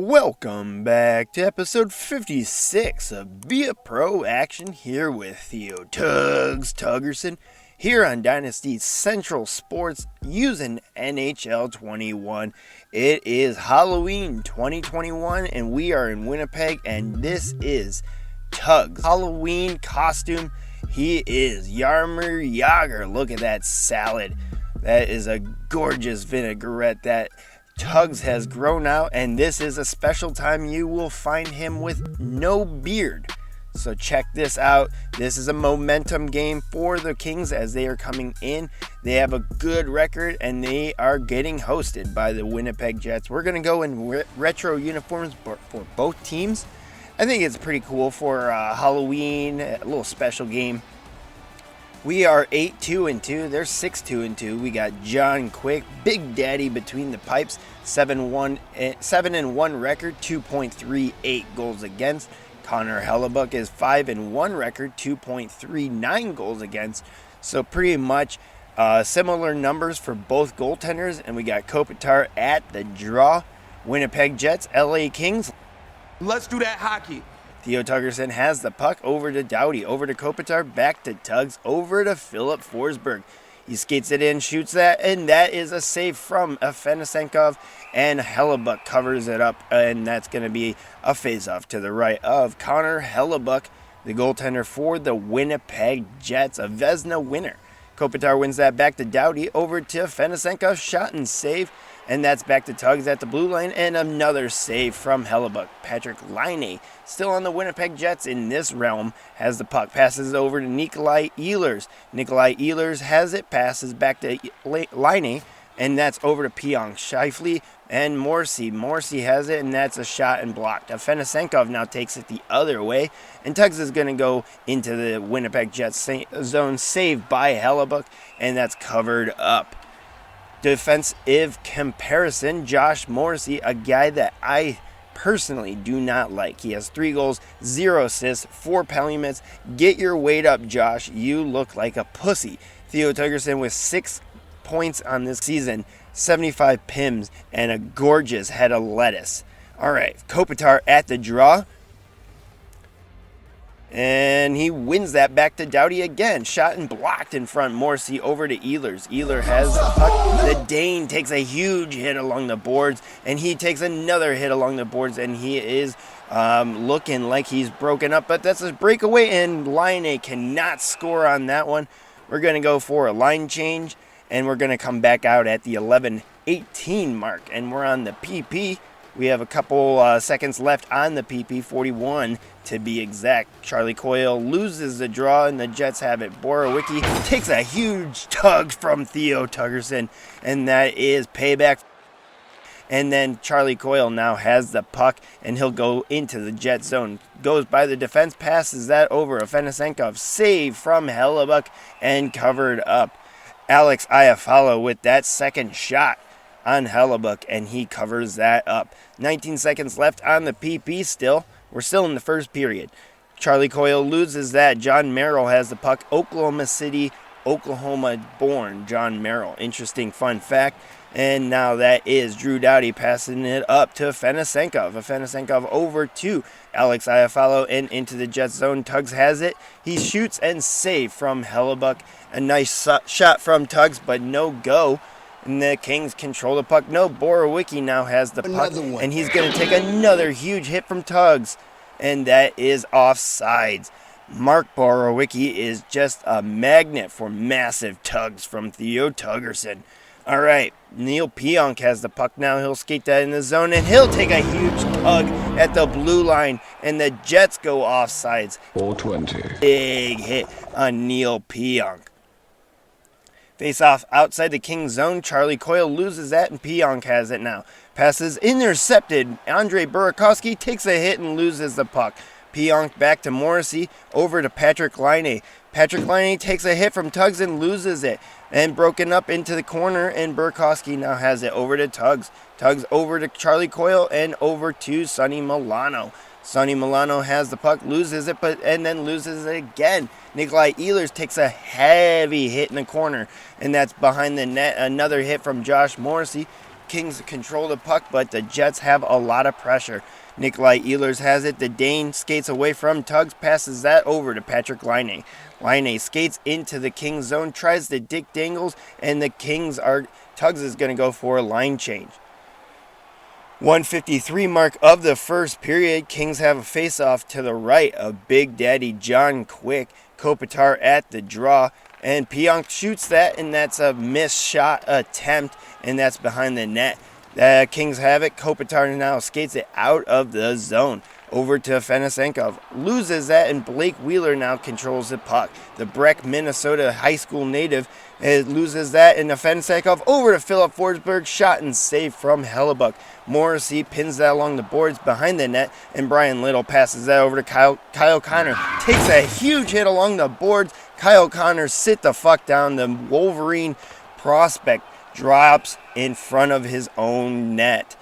Welcome back to episode 56 of Be a Pro Action here with Theo Tugersson here on Dynasty Central Sports using NHL 21. It is Halloween 2021 and we are in Winnipeg, and this is Tug's Halloween costume. He is Yarmer Yager. Look at that salad. That is a gorgeous vinaigrette that Tugs has grown out, and this is a special time. You will find him with no beard. So check this out. This is a momentum game for the Kings as they are coming in. They have a good record and they are getting hosted by the Winnipeg Jets. We're going to go in retro uniforms for both teams. I think it's pretty cool for Halloween, a little special game. We are 8-2-2. They're 6-2-2. We got John Quick, Big Daddy between the pipes, 7-1 record, 2.38 goals against. Connor Hellebuyck is 5-1 record, 2.39 goals against. So pretty much similar numbers for both goaltenders. And we got Kopitar at the draw. Winnipeg Jets, LA Kings. Let's do that hockey. Theo Tugersson has the puck over to Doughty, over to Kopitar, back to Tugs, over to Philip Forsberg. He skates it in, shoots that, and that is a save from Afanasenkov, and Hellebuyck covers it up, and that's going to be a face-off to the right of Connor Hellebuyck, the goaltender for the Winnipeg Jets, a Vezina winner. Kopitar wins that back to Doughty, over to Afanasenkov, shot and save, and that's back to Tugs at the blue line, and another save from Hellebuyck. Patrick Laine, still on the Winnipeg Jets in this realm, has the puck, passes over to Nikolai Ehlers. Nikolai Ehlers has it, passes back to Laine, and that's over to Pionk. Scheifele and Morrissey. Morrissey has it, and that's a shot and blocked. Afanasenkov now takes it the other way, and Tugs is going to go into the Winnipeg Jets zone, saved by Hellebuyck, and that's covered up. Defensive comparison, Josh Morrissey, a guy that I personally do not like. He has 3 goals, 0 assists, 4 penalty minutes. Get your weight up, Josh. You look like a pussy. Theo Tugersson with 6 points on this season, 75 PIMs, and a gorgeous head of lettuce. All right, Kopitar at the draw. And he wins that back to Doughty again. Shot and blocked in front. Morrissey over to Ehlers. Ehlers has the puck. The Dane takes a huge hit along the boards. And he takes another hit along the boards. And he is looking like he's broken up. But that's a breakaway. And Laine cannot score on that one. We're going to go for a line change. And we're going to come back out at the 11:18 mark. And we're on the PP. We have a couple seconds left on the PP, 41 to be exact. Charlie Coyle loses the draw, and the Jets have it. Borowicki takes a huge tug from Theo Tugersson, and that is payback. And then Charlie Coyle now has the puck, and he'll go into the Jet zone. Goes by the defense, passes that over. Afanasenkov, save from Hellebuyck, and covered up. Alex Iafallo with that second shot on Hellebuyck, and he covers that up. 19 seconds left on the PP still. We're still in the first period. Charlie Coyle loses that. John Merrill has the puck. Oklahoma City, Oklahoma born John Merrill. Interesting fun fact. And now that is Drew Doughty passing it up to Afanasenkov. Afanasenkov over to Alex Iafallo and into the Jets zone. Tugs has it. He shoots and save from Hellebuyck. A nice shot from Tugs, but no go. And the Kings control the puck. No, Borowicki now has the puck, and he's going to take another huge hit from Tugs, and that is offsides. Mark Borowicki is just a magnet for massive tugs from Theo Tugersson. All right, Neil Pionk has the puck now. He'll skate that in the zone, and he'll take a huge tug at the blue line, and the Jets go offsides. 420. Big hit on Neil Pionk. Face off outside the Kings zone. Charlie Coyle loses that, and Pionk has it now. Passes intercepted. Andre Burakovsky takes a hit and loses the puck. Pionk back to Morrissey, over to Patrick Laine. Patrick Laine takes a hit from Tugs and loses it. And broken up into the corner, and Burakovsky now has it over to Tugs. Tugs over to Charlie Coyle and over to Sonny Milano. Sonny Milano has the puck, loses it, and then loses it again. Nikolai Ehlers takes a heavy hit in the corner, and that's behind the net. Another hit from Josh Morrissey. Kings control the puck, but the Jets have a lot of pressure. Nikolai Ehlers has it. The Dane skates away from Tugs, passes that over to Patrick Laine. Laine skates into the Kings zone, tries to dick dangles, and Tugs is going to go for a line change. 1:53 mark of the first period. Kings have a face-off to the right of Big Daddy John Quick. Kopitar at the draw, and Pionk shoots that, and that's a missed shot attempt, and that's behind the net. Kings have it. Kopitar now skates it out of the zone over to Fenisenkov. Loses that, and Blake Wheeler now controls the puck. The Breck, Minnesota high school native loses that, and Fenisenkov over to Philip Forsberg. Shot and save from Hellebuck. Morrissey pins that along the boards behind the net, and Brian Little passes that over to Kyle Connor. Takes a huge hit along the boards. Kyle Connor sit the fuck down. The Wolverine prospect drops in front of his own net.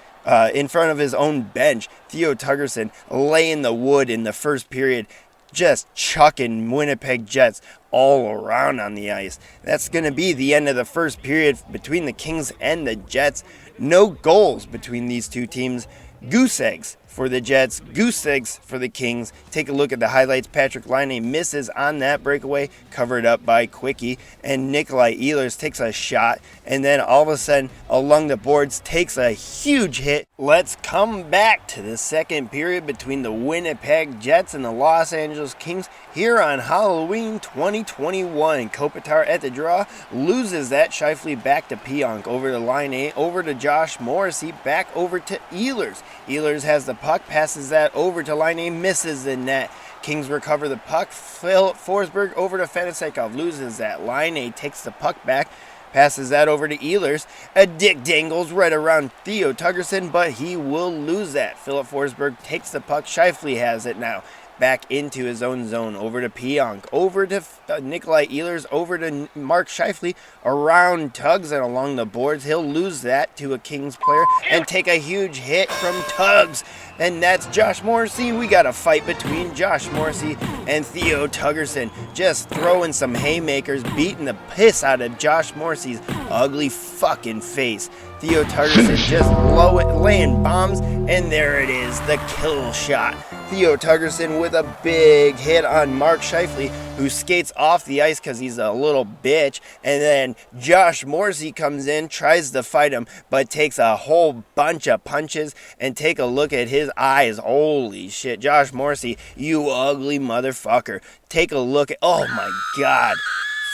In front of his own bench. Theo Tugersson laying the wood in the first period, just chucking Winnipeg Jets all around on the ice. That's going to be the end of the first period between the Kings and the Jets. No goals between these two teams. Goose eggs for the Jets, goose eggs for the Kings. Take a look at the highlights. Patrick Laine misses on that breakaway, covered up by Quickie, and Nikolai Ehlers takes a shot, and then all of a sudden, along the boards, takes a huge hit. Let's come back to the second period between the Winnipeg Jets and the Los Angeles Kings here on Halloween 2021. Kopitar at the draw, loses that. Scheifele back to Pionk, over to Laine, over to Josh Morrissey, back over to Ehlers. Ehlers has the puck, passes that over to Laine, misses the net. Kings recover the puck. Philip Forsberg over to Fenisenkov, loses that. Laine takes the puck back, passes that over to Ehlers. A dick dangles right around Theo Tugersson, but he will lose that. Philip Forsberg takes the puck. Scheifele has it now. Back into his own zone, over to Pionk, over to Nikolai Ehlers, over to Mark Scheifele, around Tugs and along the boards. He'll lose that to a Kings player and take a huge hit from Tugs, and that's Josh Morrissey. We got a fight between Josh Morrissey and Theo Tugersson, just throwing some haymakers, beating the piss out of Josh Morrissey's ugly fucking face. Theo Tugersson just laying bombs, and there it is, the kill shot. Theo Tugersson with a big hit on Mark Scheifele, who skates off the ice because he's a little bitch. And then Josh Morrissey comes in, tries to fight him, but takes a whole bunch of punches. And take a look at his eyes. Holy shit, Josh Morrissey, you ugly motherfucker. Take a look at, oh my God,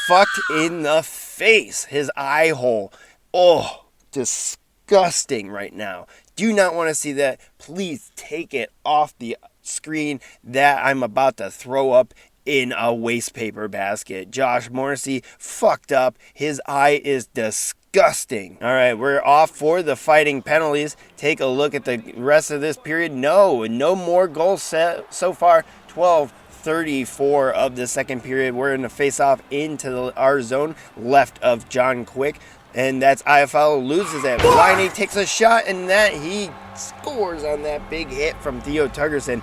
fucked in the face, his eye hole. Oh, disgusting right now. Do not want to see that. Please take it off the screen. That I'm about to throw up in a waste paper basket. Josh Morrissey fucked up. His eye is disgusting. All right, we're off for the fighting penalties. Take a look at the rest of this period. No more goals set so far. 12:34 of the second period. We're in a face-off into our zone left of John Quick. And that's IFL loses it. Laine takes a shot, and that he scores on that big hit from Theo Tugersson.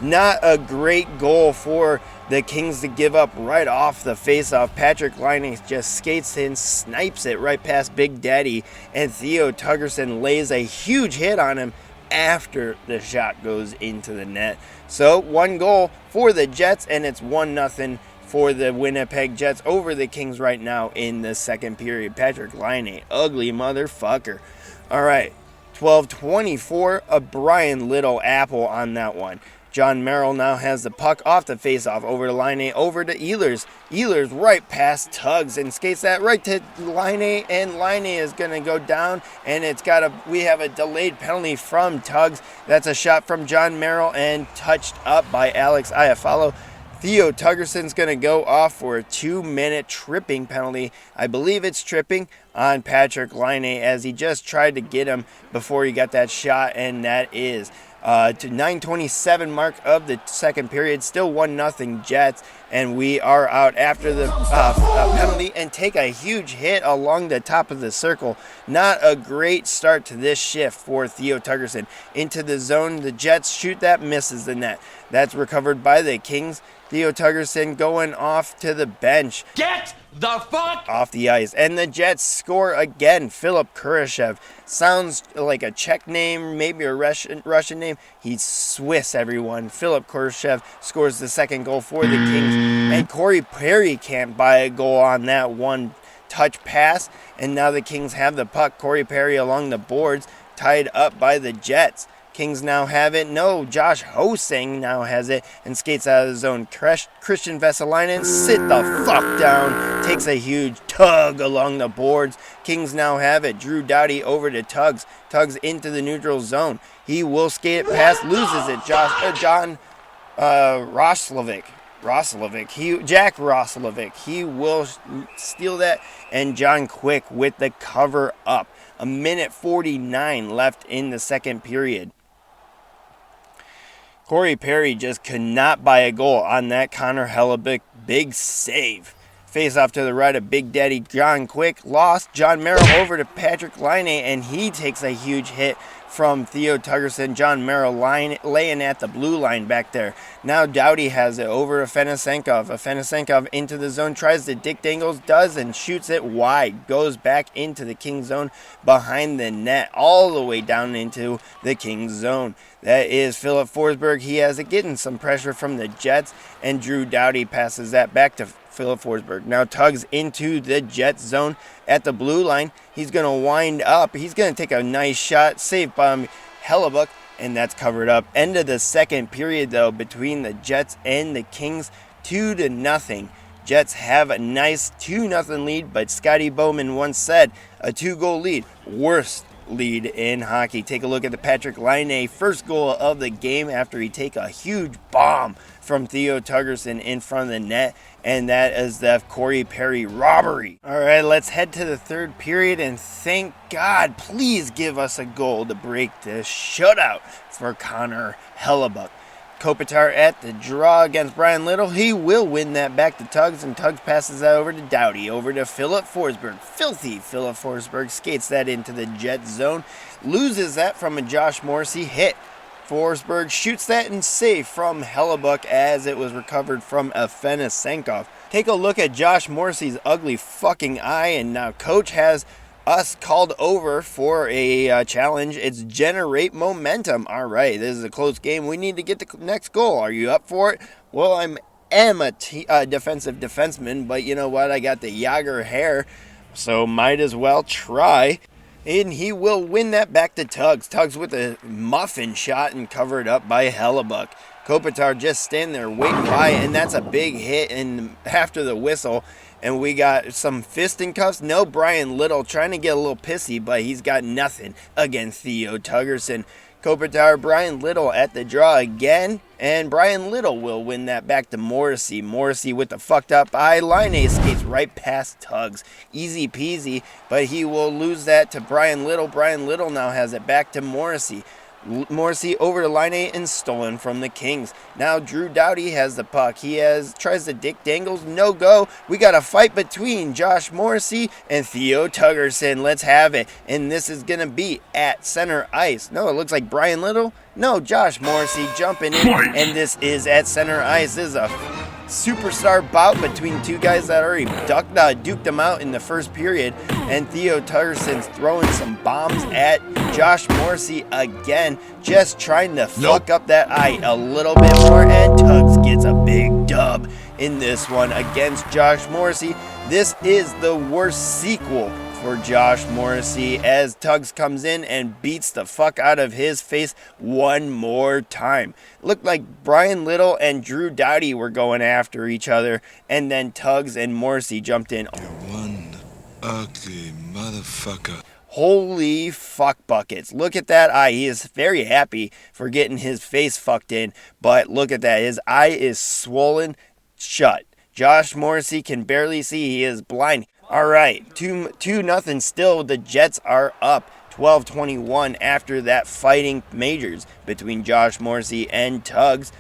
Not a great goal for the Kings to give up right off the faceoff. Patrick Laine just skates in, snipes it right past Big Daddy, and Theo Tugersson lays a huge hit on him after the shot goes into the net. So 1 goal for the Jets, and it's 1-0 for the Winnipeg Jets over the Kings right now in the second period. Patrick Laine, ugly motherfucker. All right, 12:24, a Brian Little apple on that one. John Merrill now has the puck off the faceoff, over to Laine, over to Ehlers. Ehlers right past Tugs and skates that right to Laine, and Laine is going to go down, and we have a delayed penalty from Tugs. That's a shot from John Merrill and touched up by Alex Iafallo. Theo Tugersson's going to go off for a 2-minute tripping penalty. I believe it's tripping on Patrick Laine, as he just tried to get him before he got that shot, and that is to 9:27 mark of the second period. Still 1-0 Jets. and we are out after the penalty and take a huge hit along the top of the circle. Not a great start to this shift for Theo Tugersson. Into the zone, the Jets shoot that, misses the net. That's recovered by the Kings. Theo Tugersson going off to the bench. Get the fuck off the ice. And the Jets score again. Philip Kurashev. Sounds like a Czech name, maybe a Russian name. He's Swiss, everyone. Philip Kurashev scores the second goal for the Kings. And Corey Perry can't buy a goal on that one touch pass. And now the Kings have the puck. Corey Perry along the boards, tied up by the Jets. Kings now have it. No, Josh Hosang now has it and skates out of the zone. Christian Vesalainen, sit the fuck down. Takes a huge tug along the boards. Kings now have it. Drew Doughty over to Tugs. Tugs into the neutral zone. He will skate it past, loses it. John Roslovic. Jack Roslovic. He will steal that. And John Quick with the cover up. 1:49 left in the second period. Corey Perry just could not buy a goal on that Connor Hellebuyck big save. Face off to the right of Big Daddy John Quick. Lost. John Merrill over to Patrick Laine, and he takes a huge hit from Theo Tugersson. John Merrill laying at the blue line back there. Now Doughty has it over to Afanasenkov. Afanasenkov into the zone, tries to Dick Dangles, does, and shoots it wide. Goes back into the Kings zone behind the net, all the way down into the Kings zone. That is Philip Forsberg. He has it, getting some pressure from the Jets, and Drew Doughty passes that back to Philip Forsberg. Now Tugs into the Jets zone at the blue line. He's going to wind up. He's going to take a nice shot, saved by Hellebuyck, and that's covered up. End of the second period, though, between the Jets and the Kings, 2-0. Jets have a nice 2-0 lead, but Scotty Bowman once said, a 2-goal lead, worst lead in hockey. Take a look at the Patrick Laine first goal of the game after he take a huge bomb from Theo Tugersson in front of the net, and that is the Corey Perry robbery. All right, let's head to the third period, and thank God, please give us a goal to break the shutout for Connor Hellebuyck. Kopitar at the draw against Brian Little. He will win that back to Tugs, and Tugs passes that over to Doughty, over to Philip Forsberg. Filthy Philip Forsberg skates that into the Jet zone, loses that from a Josh Morrissey hit. Forsberg shoots that and safe from Hellebuyck as it was recovered from Afanasenkov. Take a look at Josh Morrissey's ugly fucking eye, and now coach has us called over for a challenge. It's generate momentum. All right, this is a close game. We need to get the next goal. Are you up for it? Well, I am a defensive defenseman, but you know what? I got the Yager hair, so might as well try. And he will win that back to Tugs. Tugs with a muffin shot and covered up by Hellebuyck. Kopitar just standing there waiting by, and that's a big hit and after the whistle. And we got some fisticuffs. No, Brian Little trying to get a little pissy, but he's got nothing against Theo Tugersson. Kopitar, Brian Little at the draw again, and Brian Little will win that back to Morrissey. Morrissey with the fucked up eye. Laine skates right past Tugs. Easy peasy, but he will lose that to Brian Little. Brian Little now has it back to Morrissey. Morrissey over to Laine and stolen from the Kings. Now Drew Doughty has the puck. Tries to Dick Dangles. No go. We got a fight between Josh Morrissey and Theo Tugersson. Let's have it. And this is going to be at center ice. No, it looks like Brian Little. No, Josh Morrissey jumping in. And this is at center ice. This is a superstar bout between two guys that already duked them out in the first period. And Theo Tugersson's throwing some bombs at Josh Morrissey again, just trying to fuck up that eye a little bit more. And Tugs gets a big dub in this one against Josh Morrissey. This is the worst sequel for Josh Morrissey as Tugs comes in and beats the fuck out of his face one more time. Looked like Brian Little and Drew Doughty were going after each other, and then Tugs and Morrissey jumped in. You're one ugly motherfucker. Holy fuck buckets. Look at that eye. He is very happy for getting his face fucked in, but look at that. His eye is swollen shut. Josh Morrissey can barely see. He is blind. All right, 2-0 still. The Jets are up 12-21 after that fighting majors between Josh Morrissey and Tugs.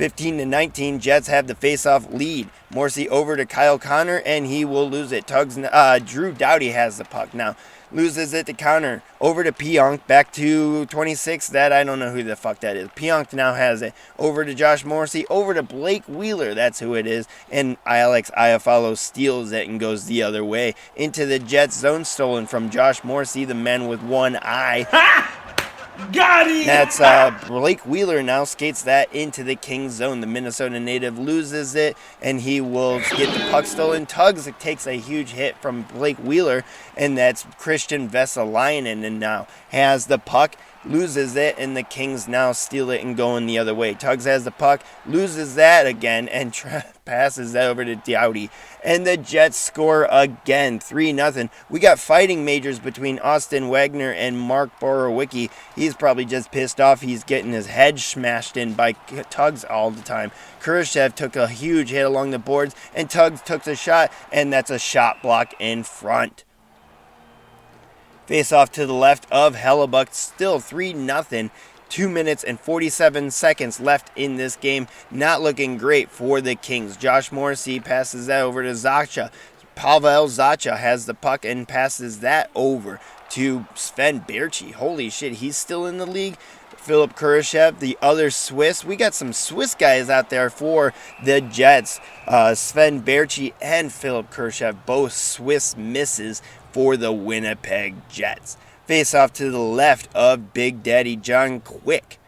15-19, Jets have the face-off lead. Morrissey over to Kyle Connor, and he will lose it. Drew Doughty has the puck now. Loses it to Connor. Over to Pionk. Back to 26. I don't know who the fuck that is. Pionk now has it. Over to Josh Morrissey. Over to Blake Wheeler. That's who it is. And Alex Iafallo steals it and goes the other way. Into the Jets zone, stolen from Josh Morrissey, the man with one eye. Got him! That's Blake Wheeler now skates that into the Kings zone. The Minnesota native loses it, and he will get the puck stolen. Tugs takes a huge hit from Blake Wheeler, and that's Christian Vesalainen, and now has the puck, loses it, and the Kings now steal it and going the other way. Tugs has the puck, loses that again, and passes that over to Doughty. And the Jets score again, 3-0. We got fighting majors between Austin Wagner and Mark Borowicki. He's probably just pissed off. He's getting his head smashed in by Tugs all the time. Kurashev took a huge hit along the boards, and Tugs took the shot, and that's a shot block in front. Face off to the left of Hellebuck, still 3-0. 2 minutes and 47 seconds left in this game. Not looking great for the Kings. Josh Morrissey passes that over to Zacha. Pavel Zacha has the puck and passes that over to Sven Berchi. Holy shit, he's still in the league. Philip Kurashev, the other Swiss. We got some Swiss guys out there for the Jets. Sven Berchi and Philip Kurashev, both Swiss misses for the Winnipeg Jets. Face off to the left of Big Daddy John Quick.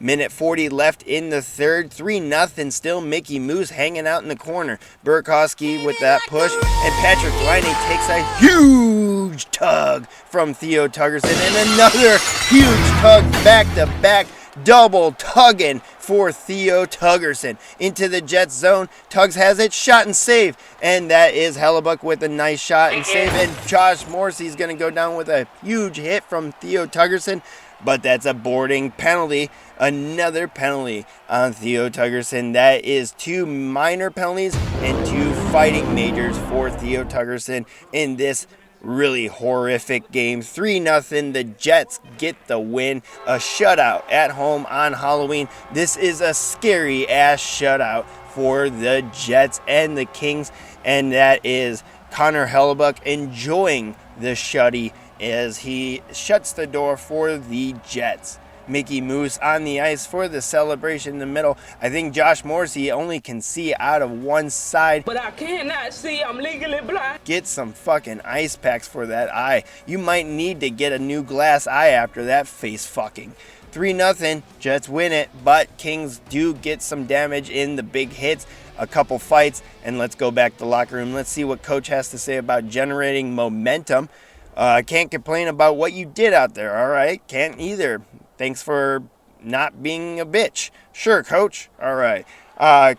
Minute 40 left in the third. 3-0 still. Mickey Moose hanging out in the corner. Burakovsky with that push. And Patrick Laine takes a huge tug from Theo Tugersson. And another huge tug back-to-back. Double tugging for Theo Tugersson into the Jets zone. Tugs has it, shot and save, and that is Hellebuck with a nice shot and save. And Josh Morrissey is going to go down with a huge hit from Theo Tugersson, but that's a boarding penalty. Another penalty on Theo Tugersson. That is 2 minor penalties and 2 fighting majors for Theo Tugersson in this really horrific game. 3-0. The Jets get the win. A shutout at home on Halloween. This is a scary ass shutout for the Jets and the Kings, and that is Connor Hellebuck enjoying the shutty as he shuts the door for the Jets. Mickey Moose on the ice for the celebration in the middle. I think Josh Morrissey only can see out of one side. But I cannot see. I'm legally blind. Get some fucking ice packs for that eye. You might need to get a new glass eye after that face fucking. 3-0. Jets win it, but Kings do get some damage in the big hits. A couple fights, and let's go back to the locker room. Let's see what Coach has to say about generating momentum. Can't complain about what you did out there, all right? Can't either. Thanks for not being a bitch. Sure, Coach. All right.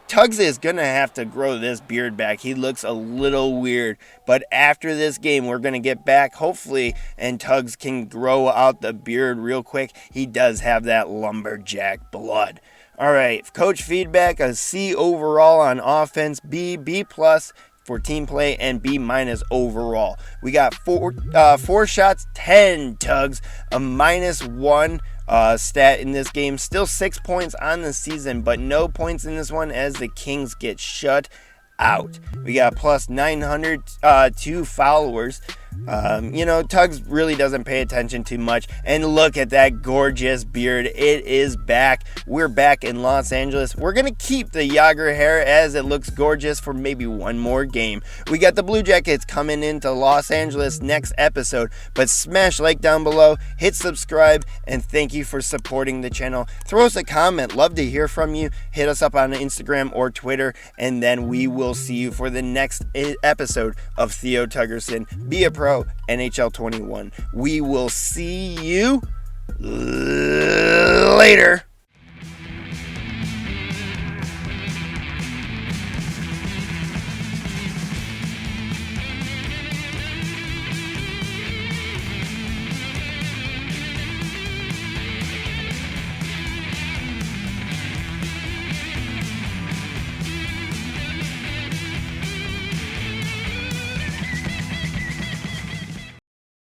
Tugs is going to have to grow this beard back. He looks a little weird. But after this game, we're going to get back, hopefully, and Tugs can grow out the beard real quick. He does have that lumberjack blood. All right. Coach feedback, a C overall on offense, B plus for team play, and B- overall. We got 4 shots, 10 Tugs, a -1 stat in this game. Still 6 points on the season, but no points in this one as the Kings get shut out. We got plus 902 followers. Tugs really doesn't pay attention too much. And look at that gorgeous beard. It is back. We're back in Los Angeles. We're going to keep the Yager hair as it looks gorgeous for maybe one more game. We got the Blue Jackets coming into Los Angeles next episode. But smash like down below, hit subscribe, and thank you for supporting the channel. Throw us a comment. Love to hear from you. Hit us up on Instagram or Twitter, and then we will see you for the next episode of Theo Tugersson. Be a pro, NHL 21. We will see you later.